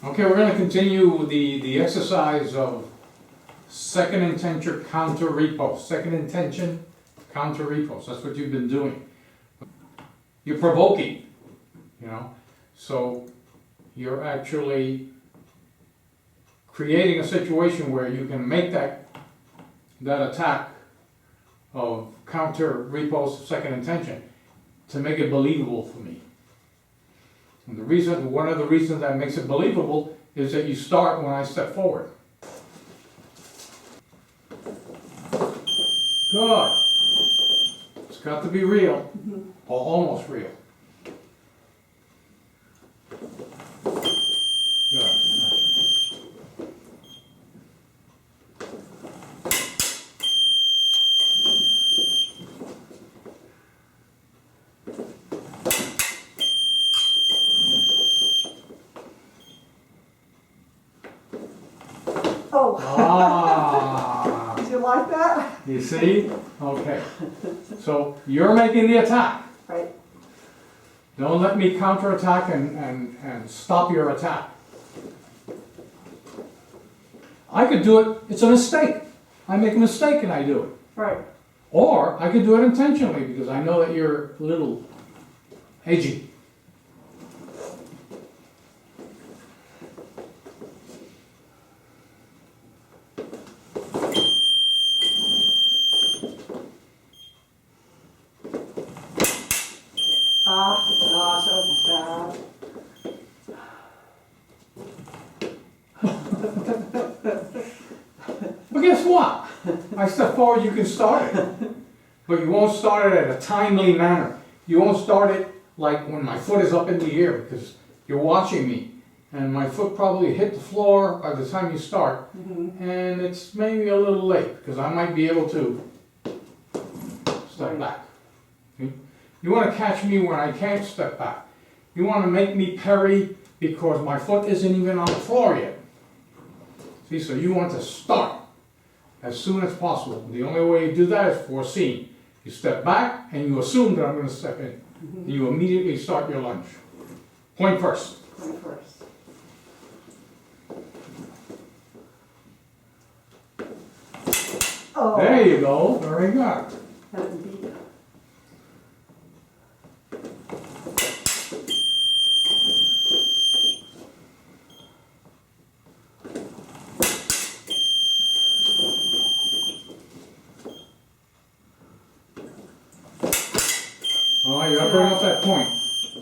Okay, we're going to continue the exercise of second intention counter-repost. Second intention counter-repost. That's what you've been doing. You're provoking, you know. So you're actually creating a situation where you can make that attack of counter-repost second intention to make it believable for me. And one of the reasons that makes it believable is that you start when I step forward. Good. It's got to be real, or almost real. Good. Oh. Ah. Did you like that? You see? Okay. So you're making the attack. Right. Don't let me counterattack and stop your attack. I could do it, it's a mistake. I make a mistake and I do it. Right. Or I could do it intentionally because I know that you're a little edgy. Ah, gosh, that was bad. But guess what? I step forward, you can start it. But you won't start it at a timely manner. You won't start it like when my foot is up in the air because you're watching me. And my foot probably hit the floor by the time you start. And it's maybe a little late because I might be able to step back. See? You want to catch me when I can't step back. You want to make me parry because my foot isn't even on the floor yet. See, so you want to start as soon as possible. The only way you do that is foreseen. You step back and you assume that I'm going to step in. You immediately start your lunge. Point first. Point first. Oh. There you go. Very good. Had it beat. All right, you gotta bring up that point.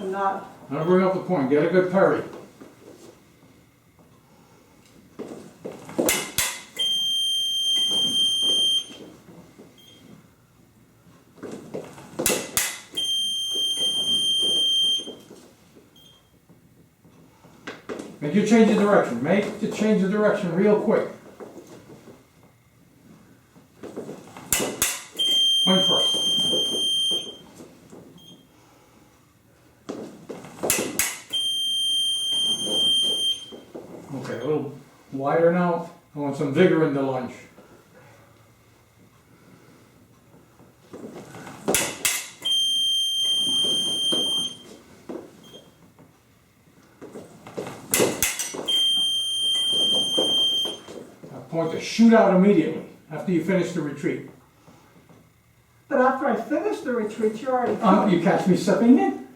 I'm not. Gotta bring up the point. Get a good parry. Make you change the direction. Make the change of direction real quick. Point first. Okay, a little wider now. I want some vigor in the lunge. Point to shoot out immediately after you finish the retreat. But after I finish the retreat, you're already. You catch me stepping in?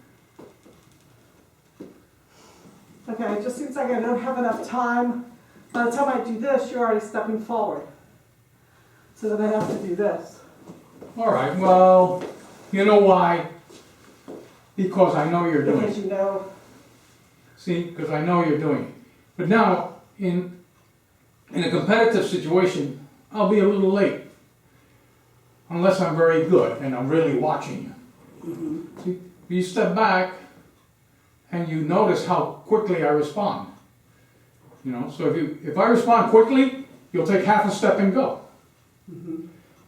Okay, it just seems like I don't have enough time. By the time I do this, you're already stepping forward. So then I have to do this. All right, well, you know why? Because I know you're doing Because it. you know. See, because I know you're doing it. But now, in a competitive situation, I'll be a little late. Unless I'm very good and I'm really watching you. See, you step back and you notice how quickly I respond. You know, so if I respond quickly, you'll take half a step and go.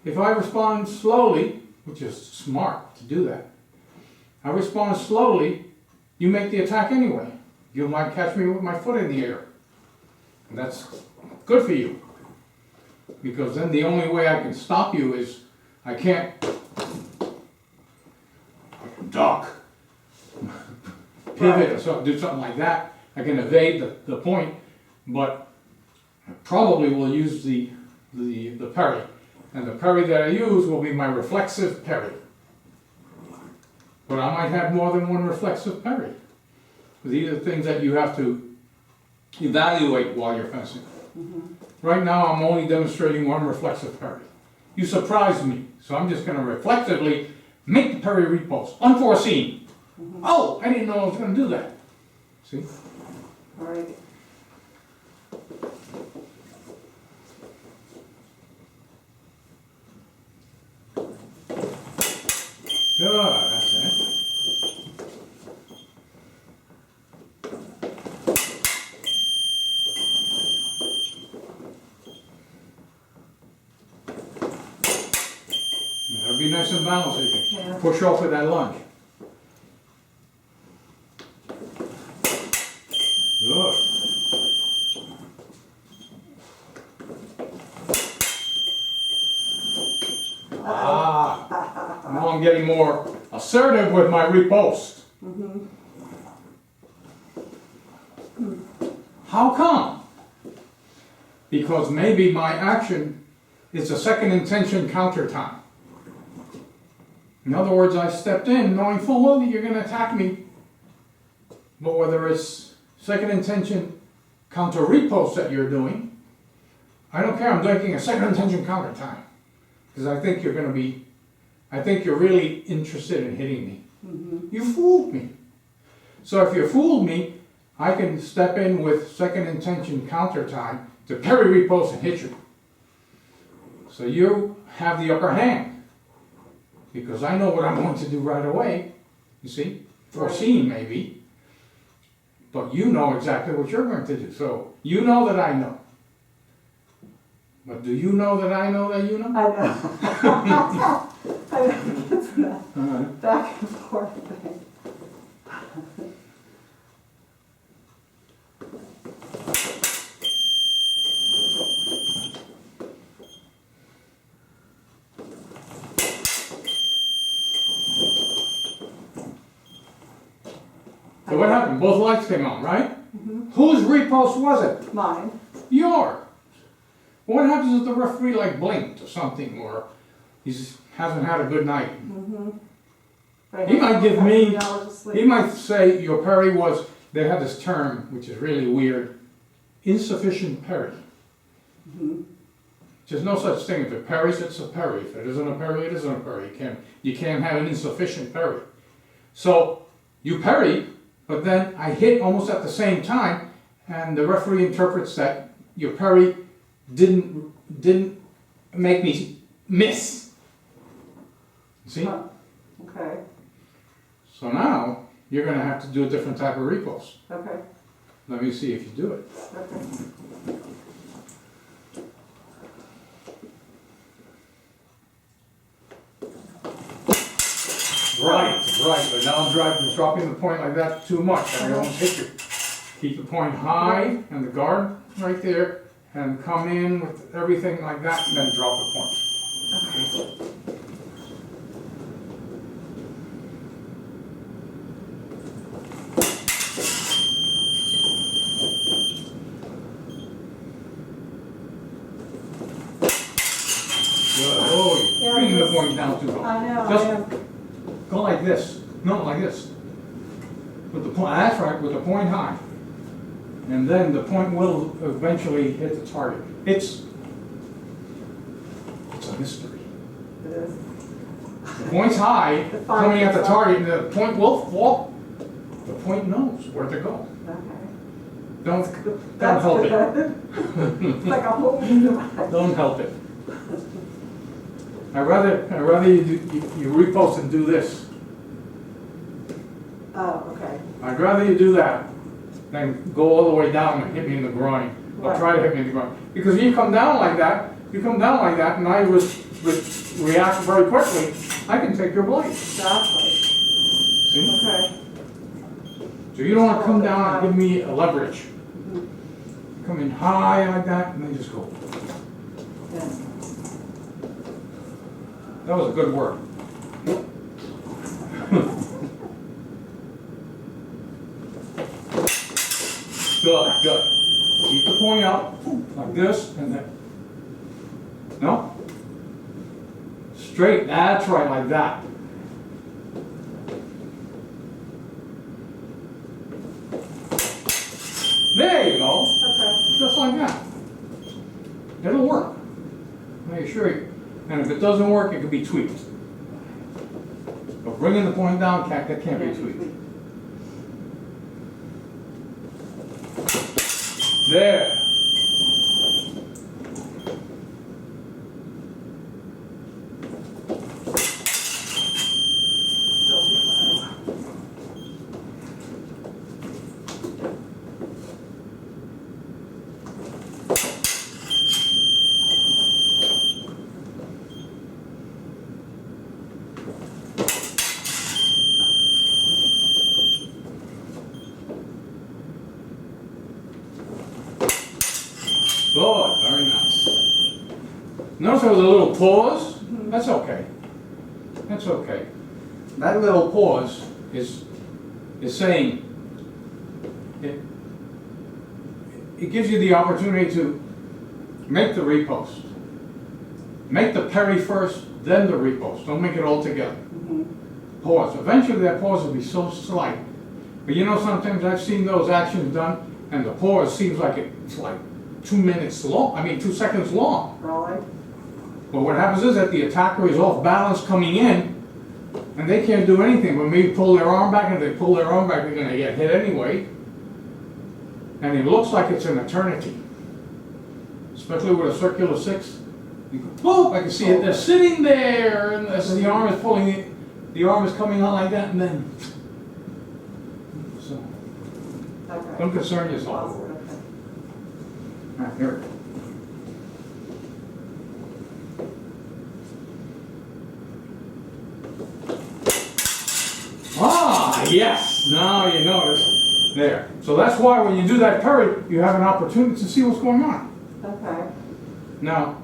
If I respond slowly, which is smart to do that, I respond slowly, you make the attack anyway. You might catch me with my foot in the air. And that's good for you. Because then the only way I can stop you is I can't duck, pivot, or something, do something like that. I can evade the point, but I probably will use the parry. And the parry that I use will be my reflexive parry. But I might have more than one reflexive parry. These are things that you have to evaluate while you're fencing. Right now I'm only demonstrating one reflexive parry. You surprised me, so I'm just going to reflexively make the parry riposte. Unforeseen. Oh, I didn't know I was going to do that. See? All right. Good, that's it. That'll be nice and balanced so you can Yeah. push off with that lunge. Good. Now I'm getting more assertive with my riposte. How come? Because maybe my action is a second intention counter time. In other words, I stepped in knowing full well that you're going to attack me. But whether it's second intention counter-repost that you're doing, I don't care. I'm taking a second intention counter time. Because I think you're going to be, I think you're really interested in hitting me. You fooled me. So if you fooled me, I can step in with second intention counter time to parry riposte and hit you. So you have the upper hand. Because I know what I'm going to do right away. You see? Foreseen maybe. But you know exactly what you're going to do. So you know that I know. But do you know that I know that you know? I know. I know. It's that back and forth thing. So what happened? Both lights came on, right? Whose riposte was it? Mine. Yours. What happens if the referee like blinked or something, or he hasn't had a good night? Right. He might give me, 3 hours of sleep. he might say your parry was, they have this term, which is really weird, insufficient parry. There's no such thing. If it parries, it's a parry. If it isn't a parry, it isn't a parry. You can't have an insufficient parry. So you parry, but then I hit almost at the same time, and the referee interprets that your parry didn't make me miss. See? Huh. Okay. So now you're going to have to do a different type of riposte. Okay. Let me see if you do it. Okay. Right. But now I'm dropping the point like that too much. I almost hit you. Keep the point high and the guard right there, and come in with everything like that, and then drop the point. Okay. Good. Oh, you're Yeah, bringing the just- point down too low. I know. Just- I am. Go like this. No, like this. With the point, that's right, with the point high. And then the point will eventually hit the target. It's a mystery. It is. The point's high, The coming at the target's target, and the point will fall. The point knows where to go. Okay. Don't That's help it. good. It's like a whole new device. Don't help it. I'd rather you repost and do this. Oh, okay. I'd rather you do that than go all the way down and hit me in the groin, or Right. try to hit me in the groin. Because if you come down like that, and I react very quickly, I can take your blade. Exactly. See? Okay. So you don't want to come down and give me a leverage. Mm-hmm. Come in high like that, and then just go. Yes. That was a good work. Good, good. Keep the point up, like this, and then, no? Straight, that's right, like that. There you go. Okay. Just like that. It'll work. I assure you. And if it doesn't work, it can be tweaked. But bringing the point down, that can't be tweaked. There. Still too far. Good, very nice. Notice there was a little pause. That's okay. That's okay. That little pause is saying it gives you the opportunity to make the riposte. Make the parry first, then the riposte. Don't make it all together. Pause. Eventually that pause will be so slight. But you know, sometimes I've seen those actions done and the pause seems like it's like 2 minutes long, 2 seconds long. Really? But what happens is that the attacker is off balance coming in, and they can't do anything but maybe pull their arm back, and if they pull their arm back, they're going to get hit anyway. And it looks like it's an eternity. Especially with a circular 6. You go, boom, I can see it, they're sitting there, and as the arm is pulling it, the arm is coming out like that, and then, so, Okay. don't concern yourself. Okay. Right, here. Ah, yes! Now you notice. There. So that's why when you do that parry, you have an opportunity to see what's going on. Okay. Now,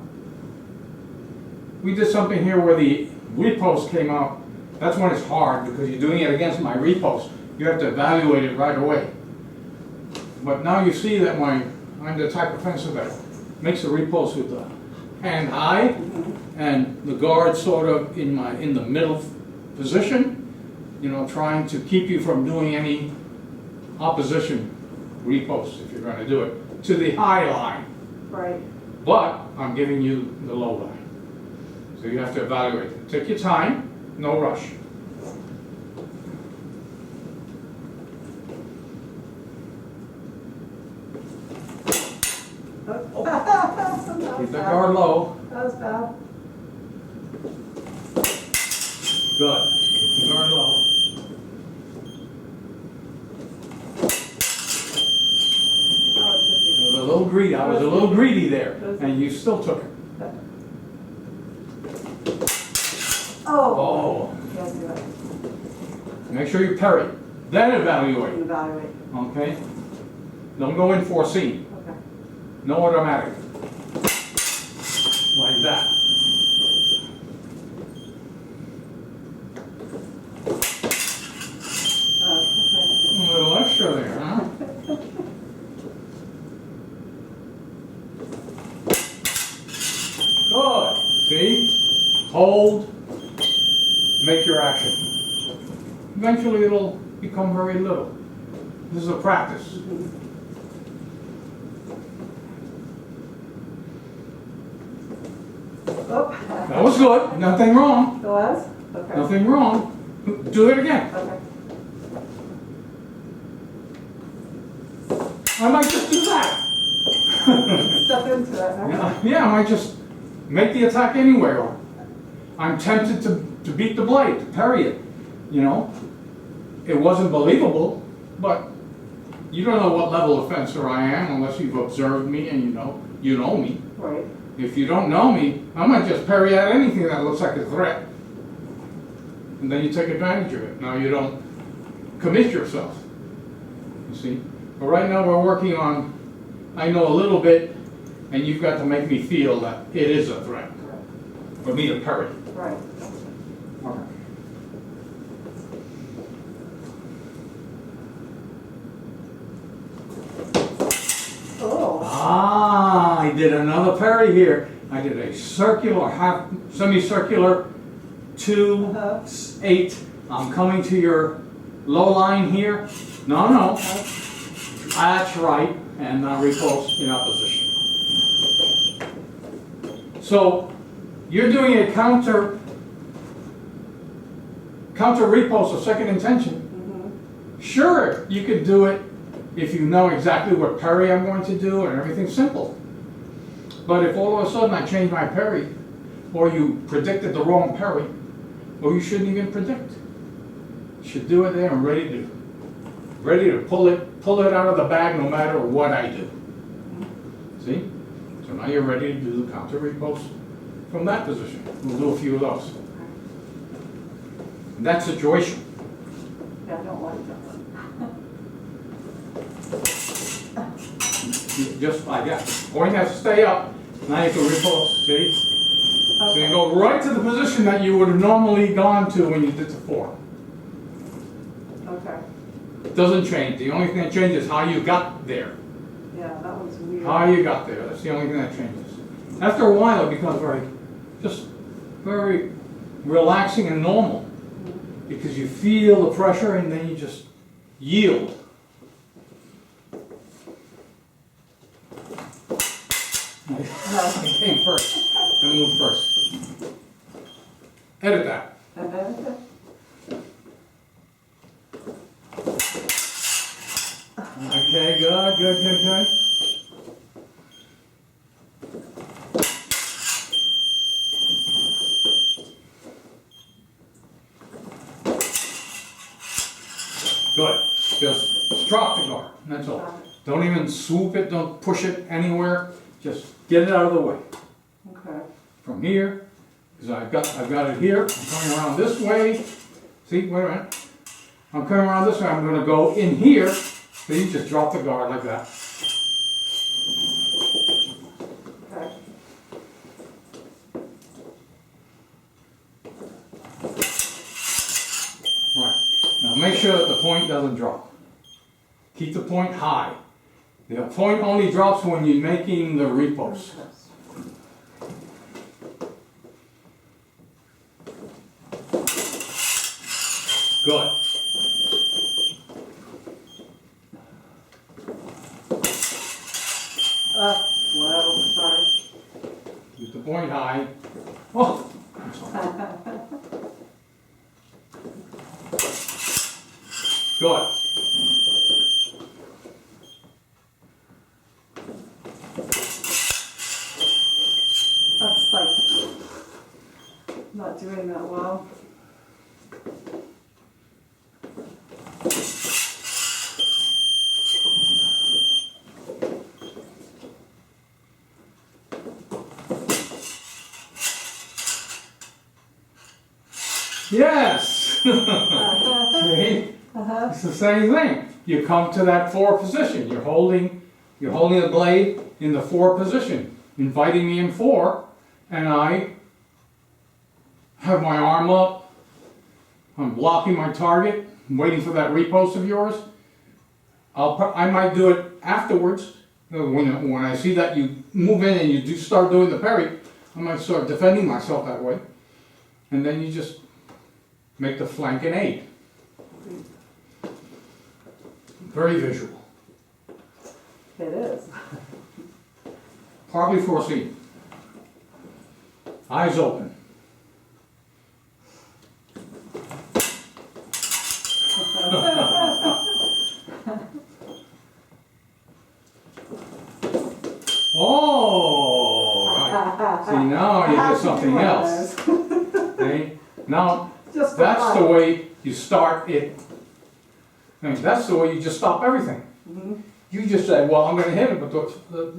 we did something here where the riposte came out. That's when it's hard because you're doing it against my riposte. You have to evaluate it right away. But now you see that I'm the type of fencer that makes a riposte with the hand high and the guard sort of in the middle position, you know, trying to keep you from doing any opposition riposte, if you're going to do it, to the high line. Right. But I'm giving you the low line. So you have to evaluate it. Take your time, no rush. Keep the guard low. That was bad. Good. Keep the guard low. It was a little greedy. I was a little greedy there, and you still took it. Oh. Oh. Can't do it. Make sure you parry. Then evaluate. Evaluate. Okay? Don't go in foreseen. Okay. No automatic. Like that. Okay. A little extra there, huh? Good. See? Hold. Make your action. Eventually it'll become very little. This is a practice. Oh. That was good. Nothing wrong. It was? Okay. Nothing wrong. Do it again. Okay. I might just do that. Step into it. Huh? Yeah, I might just make the attack anyway. Or I'm tempted to beat the blade, to parry it. You know? It wasn't believable, but you don't know what level of fencer I am unless you've observed me and you know me. Right. If you don't know me, I might just parry at anything that looks like a threat. And then you take advantage of it. Now you don't commit yourself. You see? But right now we're working on, I know a little bit, and you've got to make me feel that it is a threat for me to parry. Right. Okay. did another parry here. I did a circular, half, semicircular, 2, 8. I'm coming to your low line here. No. That's right. And now riposte in opposition. So you're doing a counter-repost of second intention. Sure, you could do it if you know exactly what parry I'm going to do and everything's simple. But if all of a sudden I change my parry, or you predicted the wrong parry, or you shouldn't even predict, you should do it there and ready to pull it out of the bag no matter what I do. See? So now you're ready to do the counter-repost from that position. We'll do a few of those. In that situation. Yeah, I don't like that one. Just like that. Point has to stay up. Now you can riposte, see? So you go right to the position that you would have normally gone to when you did the 4. Okay. It doesn't change. The only thing that changes is how you got there. Yeah, that one's weird. How you got there. That's the only thing that changes. After a while, it becomes very relaxing and normal. Because you feel the pressure and then you just yield. I came first. I moved first. Edit that. Okay, good. Good. Just drop the guard. That's all. Don't even swoop it. Don't push it anywhere. Just get it out of the way. Okay. From here, because I've got it here. I'm coming around this way. See, wait a minute. I'm coming around this way. I'm going to go in here. So you just drop the guard like that. Okay. Right. Now make sure that the point doesn't drop. Keep the point high. The point only drops when you're making the riposte. Good. Well, sorry. Keep the point high. Oh, I'm sorry. Good. That's like not doing that well. Yes! See? It's the same thing. You come to that 4 position. You're holding the blade in the 4 position, inviting me in 4, and I have my arm up. I'm blocking my target. I'm waiting for that riposte of yours. I might do it afterwards. When I see that you move in and you do start doing the parry, I might start defending myself that way. And then you just make the flank an 8. Very visual. It is. Partially-Foreseen. Eyes open. Oh, right. See, now you did something else. See? Now, Just that's the way you start it. I mean, that's the way you just stop everything. You just said, well, I'm going to hit it, but the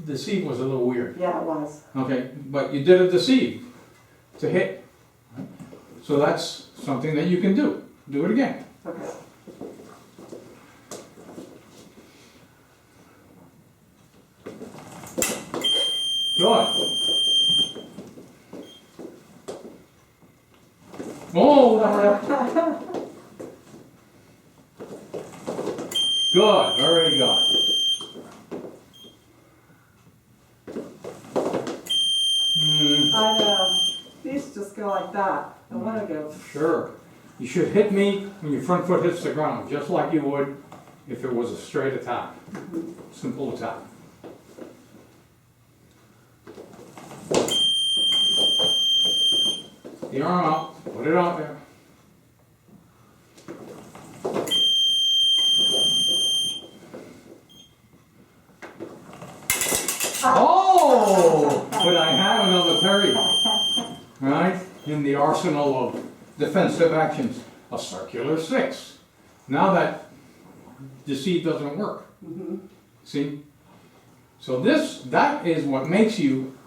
deceive was a little weird. Yeah, it was. Okay, but you did a deceive to hit. So that's something that you can do. Do it again. Okay. Good. Oh, good, very good. go like that. I want to go. Sure. You should hit me when your front foot hits the ground, just like you would if it was a straight attack. Simple attack. The arm out, put it out there. Oh! But I have another parry, right? In the arsenal of defensive actions. A circular 6. Now that deceit doesn't work. See? So that is what makes you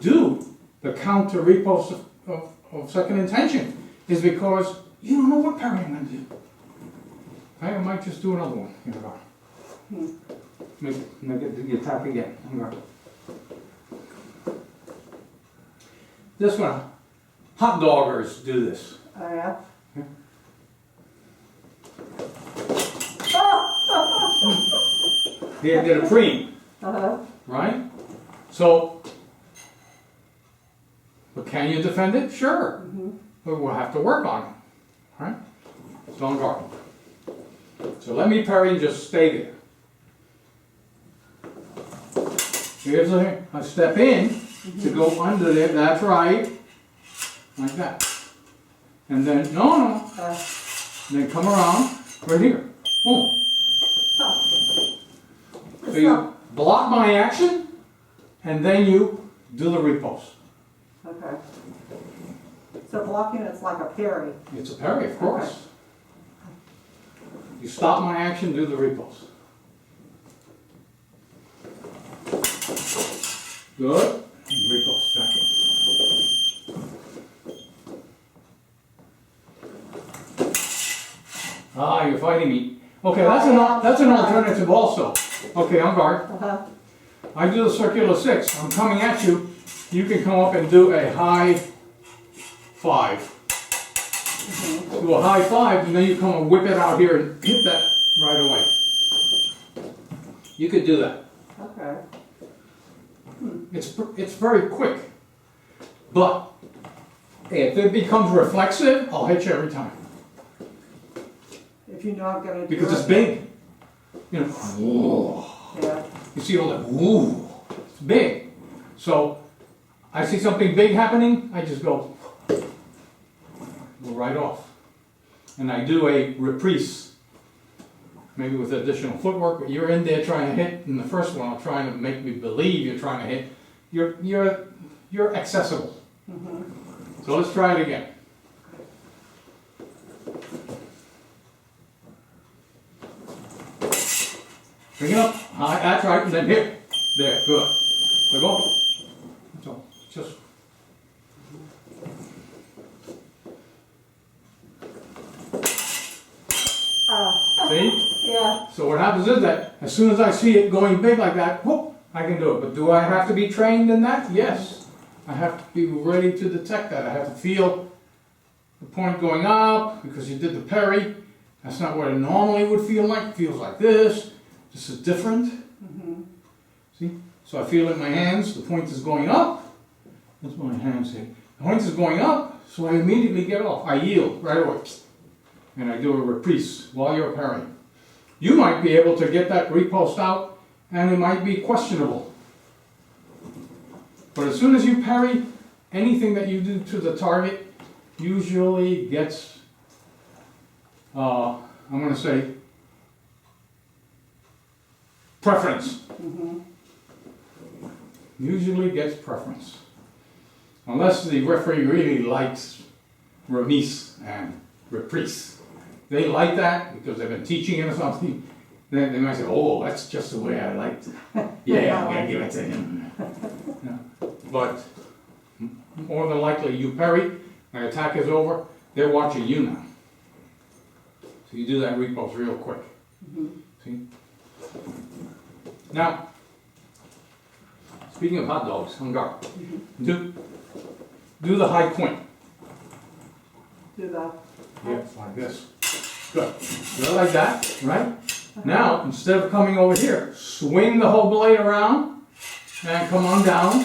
do the counter-repost of second intention, is because you don't know what parry I'm going to do. I might just do another one. Here we go. Make it the attack again. This one, hot doggers do this. Oh, yeah? They did a preem, right? So, but can you defend it? Sure. But we'll have to work on it, right? So on guard. So let me parry and just stay there. Here's I step in to go under there, that's right, like that. And then, no. And then come around right here. Boom. So you block my action, and then you do the riposte. Okay. So blocking it's like a parry. It's a parry, of course. You stop my action, do the riposte. Good. Riposte, back in. Ah, you're fighting me. Okay, that's an alternative also. Okay, on guard. I do the circular 6. I'm coming at you. You can come up and do a high 5. Do a high 5, and then you come and whip it out here and hit that right away. You could do that. Okay. It's very quick. But if it becomes reflexive, I'll hit you every time. If you know I'm going to do Because it's big. You know, whoa. Yeah. You see all that, whoa. It's big. So I see something big happening, I just go right off. And I do a reprise, maybe with additional footwork, but you're in there trying to hit. In the first one, I'm trying to make me believe you're trying to hit. You're accessible. So let's try it again. Bring it up, high, that's right, and then hit. There, good. So go. So just. See? Yeah. So what happens is that as soon as I see it going big like that, whoop, I can do it. But do I have to be trained in that? Yes. I have to be ready to detect that. I have to feel the point going up because you did the parry. That's not what it normally would feel like. It feels like this. This is different. See? So I feel in my hands, the point is going up. That's what my hands say. The point is going up, so I immediately get off. I yield right away. And I do a reprise while you're parrying. You might be able to get that riposte out, and it might be questionable. But as soon as you parry, anything that you do to the target usually gets, I'm going to say, preference. Usually gets preference. Unless the referee really likes remise and reprise. They like that because they've been teaching it or something. Then they might say, oh, that's just the way I liked it. Yeah, I'm going to give it to him. Yeah. But more than likely you parry, my attack is over, they're watching you now. So you do that riposte real quick. See? Now, speaking of hot dogs, on guard, do the high point. Do that. Yeah, like this. Good. Do it like that, right? Now, instead of coming over here, swing the whole blade around and come on down.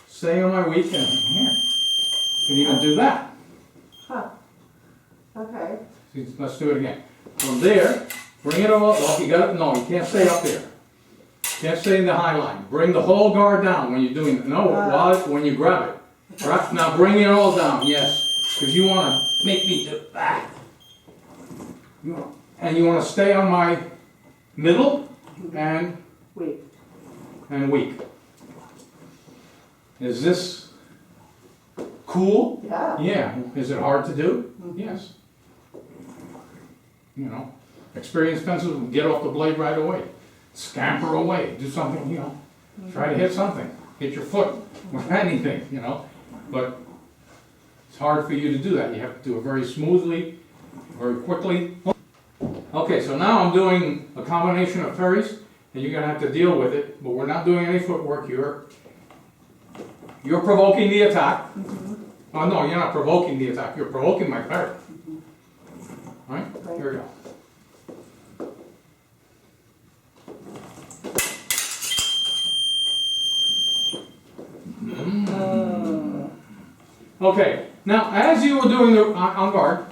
Stay on my weak end here. can even do that. Huh. Okay. See, let's do it again. From there, bring it all up. You got it. No, you can't stay up there. Can't stay in the high line. Bring the whole guard down when you're doing it. No, when you grab it. Right? Now bring it all down. Yes, because you want to make me do that. And you want to stay on my middle and Weak. weak. Is this cool? Yeah. Yeah. Is it hard to do? Yes. You know, experienced pencils will get off the blade right away. Scamper away. Do something, you know. Try to hit something. Hit your foot with anything, you know. But it's hard for you to do that. You have to do it very smoothly, very quickly. Okay, so now I'm doing a combination of parries, and you're going to have to deal with it, but we're not doing any footwork. You're provoking the attack. Oh no, you're not provoking the attack. You're provoking my parry. Right? Here we go. Okay, now as you were doing the, on guard,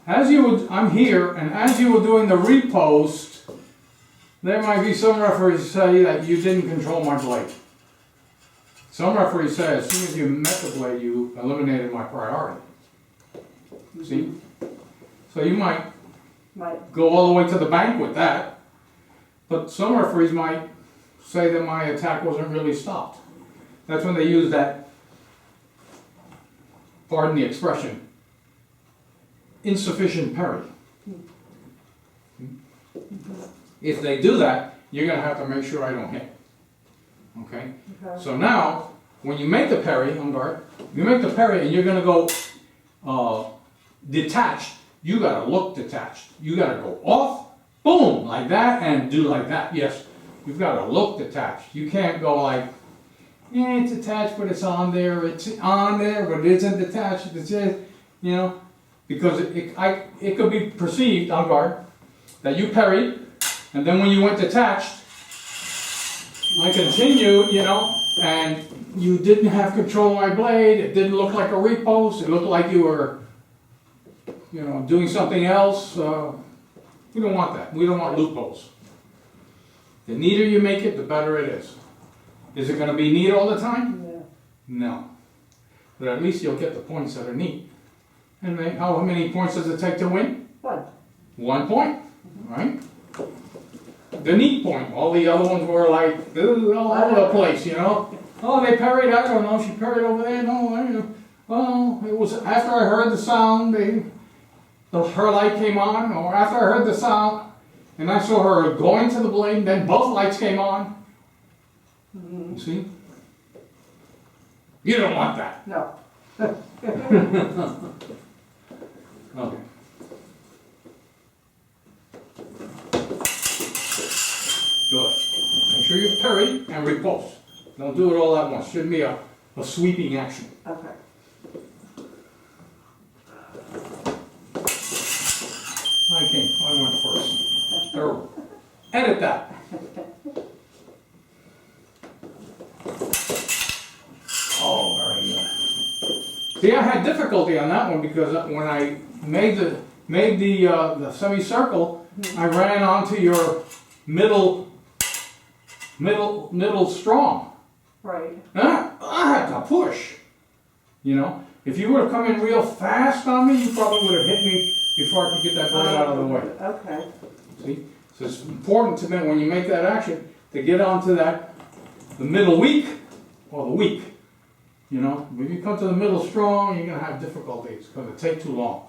as you would, I'm here, and as you were doing the riposte, there might be some referees say that you didn't control my blade. Some referees say as soon as you met the blade, you eliminated my priority. See? So you might go all the way to the bank with that, but some referees might say that my attack wasn't really stopped. That's when they use that, pardon the expression, insufficient parry. If they do that, you're going to have to make sure I don't hit. Okay? So now, when you make the parry on guard, you make the parry and you're going to go detached. You got to look detached. You got to go off, boom, like that, and do like that. Yes, you've got to look detached. You can't go like, yeah, it's attached, but it's on there. It's on there, but it isn't detached. It's just, you know, because it could be perceived on guard that you parried, and then when you went detached, I continued, you know, and you didn't have control of my blade. It didn't look like a riposte. It looked like you were, you know, doing something else. We don't want that. We don't want loopholes. The neater you make it, the better it is. Is it going to be neat all the time? Yeah. No. But at least you'll get the points that are neat. And how many points does it take to win? 1. 1 point, right? The neat point. All the other ones were like all over the place, you know. Oh, they parried. I don't know. She parried over there. No, I don't know. Well, it was after I heard the sound. Her light came on, or after I heard the sound, and I saw her going to the blade. Then both lights came on. You see? You don't want that. No. Okay. Good. Make sure you parry and riposte. Don't do it all at once. Shouldn't be a sweeping action. Okay. I went first. Terrible. Edit that. Oh, very good. See, I had difficulty on that one because when I made the semicircle, I ran onto your middle strong. Right. I had to push. You know, if you would have come in real fast on me, you probably would have hit me before I could get that blade out of the way. Okay. See, so it's important to then when you make that action to get onto the middle weak or the weak. You know, if you come to the middle strong, you're going to have difficulties. It's going to take too long.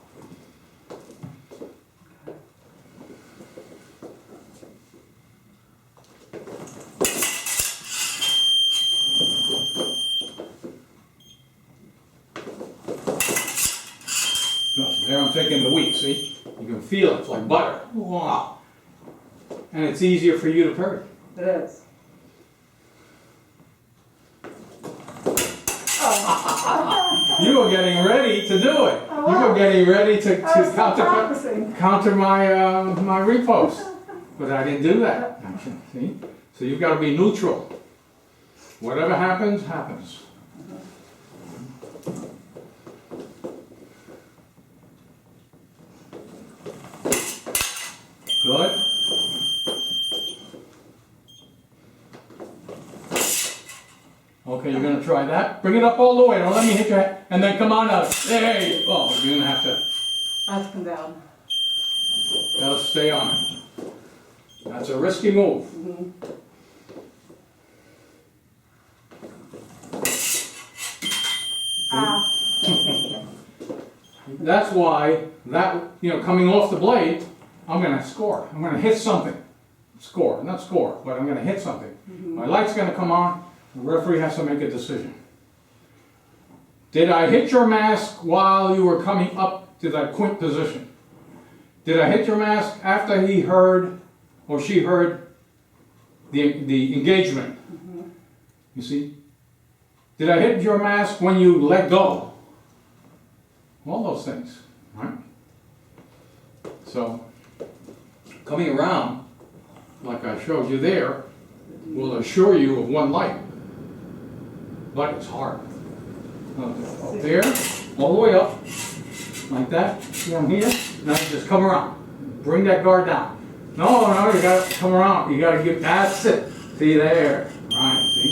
Good. There I'm taking the weak, see? You can feel it. It's like butter. Wow. And it's easier for you to parry. It is. You were getting ready to do it. You were getting ready to counter my riposte. But I didn't do that. See? So you've got to be neutral. Whatever happens, happens. Good. Okay, you're gonna try that. Bring it up all the way. Don't let me hit your head. And then come on out. There you go. Oh, you're gonna have to. I have to come down. Gotta stay on it. That's a risky move. Ah. That's why coming off the blade, I'm gonna score. I'm gonna hit something. Score, not score, but I'm gonna hit something. My light's gonna come on. The referee has to make a decision. Did I hit your mask while you were coming up to that quint position? Did I hit your mask after he heard or she heard the engagement? You see? Did I hit your mask when you let go? All those things, right? So, coming around, like I showed you there, will assure you of one light. But it's hard. Up there, all the way up, like that. See, I'm here. Now you just come around. Bring that guard down. No, you gotta come around. You gotta get, that's it. See there. Right, see?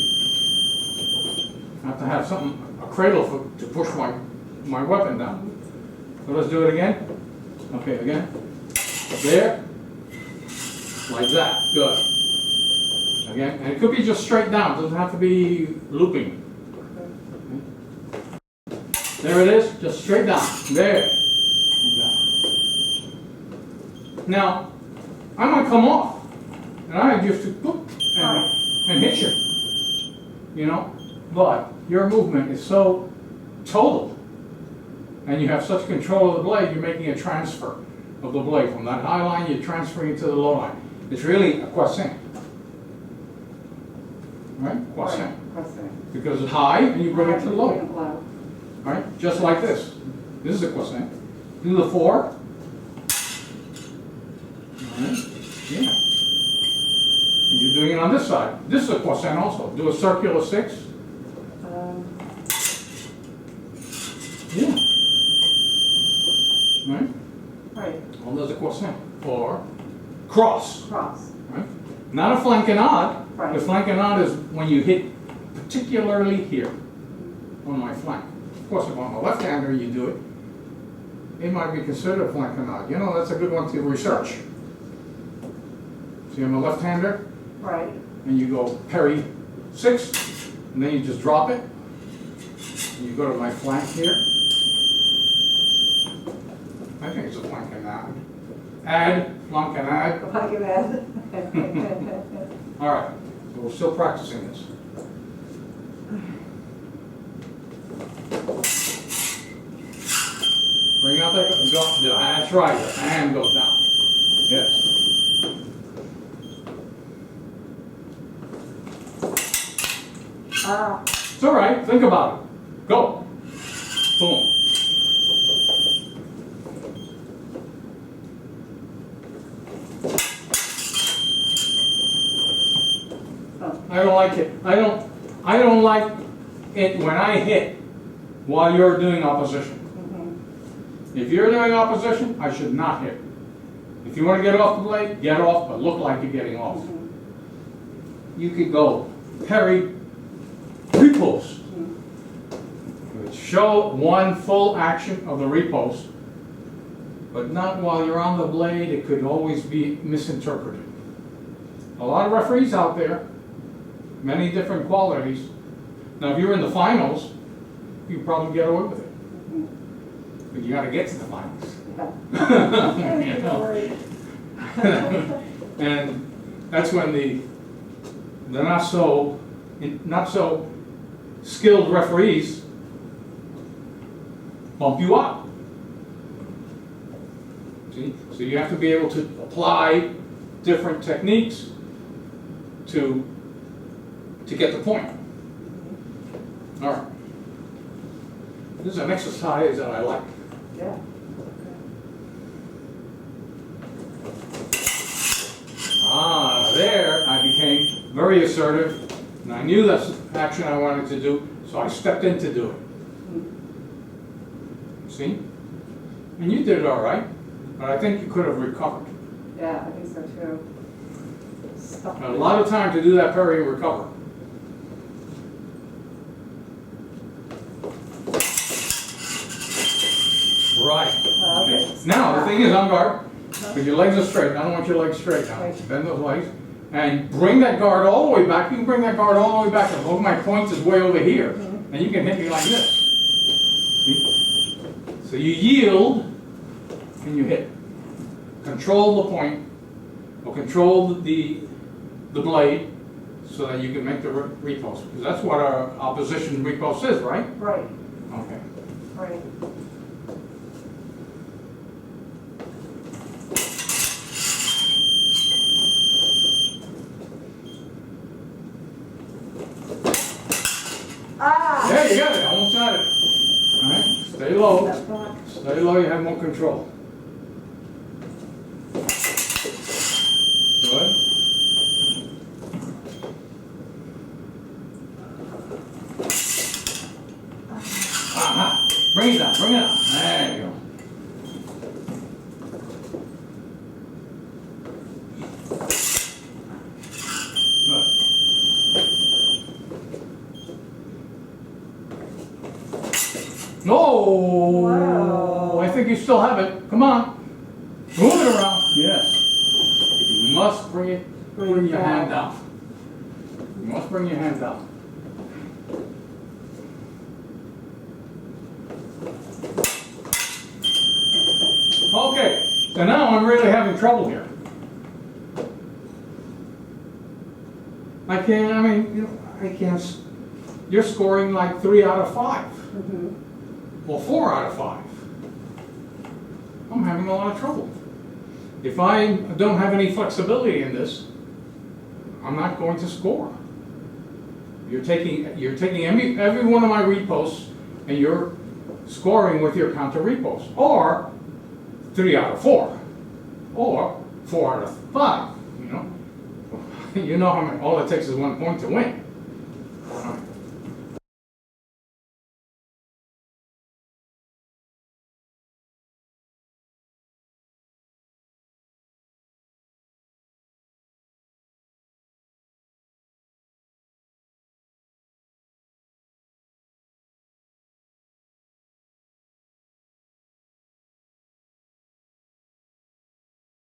I have to have something, a cradle to push my weapon down. So let's do it again. Okay, again. Up there. Like that. Good. Again. And it could be just straight down. It doesn't have to be looping. There it is. Just straight down. There. Like that. Now, I might come off. And I have to whoop, and hit you. You know? But your movement is so total. And you have such control of the blade, you're making a transfer of the blade. From that high line, you're transferring it to the low line. It's really a croissant. Right? Croissant. Because it's high, and you bring it to the low. Right? Just like this. This is a croissant. Do the 4. Right? Yeah. And you're doing it on this side. This is a croissant also. Do a circular 6. Yeah. Right? Right. Well, there's a croissant. Or cross. Cross. Right? Not a flankenade. Right. The flankenade is when you hit particularly here on my flank. Of course, if I'm a left-hander, you do it. It might be considered a flankenade. You know, that's a good one to research. See, I'm a left-hander. Right. And you go parry 6, and then you just drop it. And you go to my flank here. I think it's a flankenade. Add, flankenade. All right, so we're still practicing this. Bring out that, go, that's right, the hand goes down. Yes. It's all right, think about it. Go. Boom. I don't like it. I don't like it when I hit while you're doing opposition. If you're doing opposition, I should not hit. If you want to get off the blade, get off, but look like you're getting off. You could go parry, riposte. Show one full action of the riposte, but not while you're on the blade. It could always be misinterpreted. A lot of referees out there, many different qualities. Now, if you're in the finals, you probably get away with it. But you got to get to the finals. You know? And that's when the not so skilled referees bump you up. See? So you have to be able to apply different techniques to get the point. All right. This is an exercise that I like. Yeah. There I became very assertive, and I knew that's the action I wanted to do, so I stepped in to do it. See? And you did it all right, but I think you could have recovered. Yeah, I think so too. Stuff. A lot of time to do that parry and recover. Right. Okay. Now, the thing is, on guard, but your legs are straight. I don't want your legs straight now. Right. Bend those legs. And bring that guard all the way back. You can bring that guard all the way back. As long as my point is way over here. And you can hit me like this. See? So you yield, and you hit. Control the point, or control the blade, so that you can make the repost. Because that's what our opposition repost is, right? Right, Okay. right. Ah! There you got it. Almost got it. All right. Stay low. Step back. Stay low. You have more control. Good. Aha. Bring it down. Bring it down. There you go. Good. No! Wow. I think you still have it. Come on. Move it around. Yes. You must bring your hand down. You must bring your hand down. Okay. So now I'm really having trouble here. I can't, you're scoring like 3 out of 5. Well, 4 out of 5. I'm having a lot of trouble. If I don't have any flexibility in this, I'm not going to score. You're taking every one of my reposts and you're scoring with your counter-repost, or 3 out of 4, or 4 out of 5. You know how many, all it takes is 1 point to win.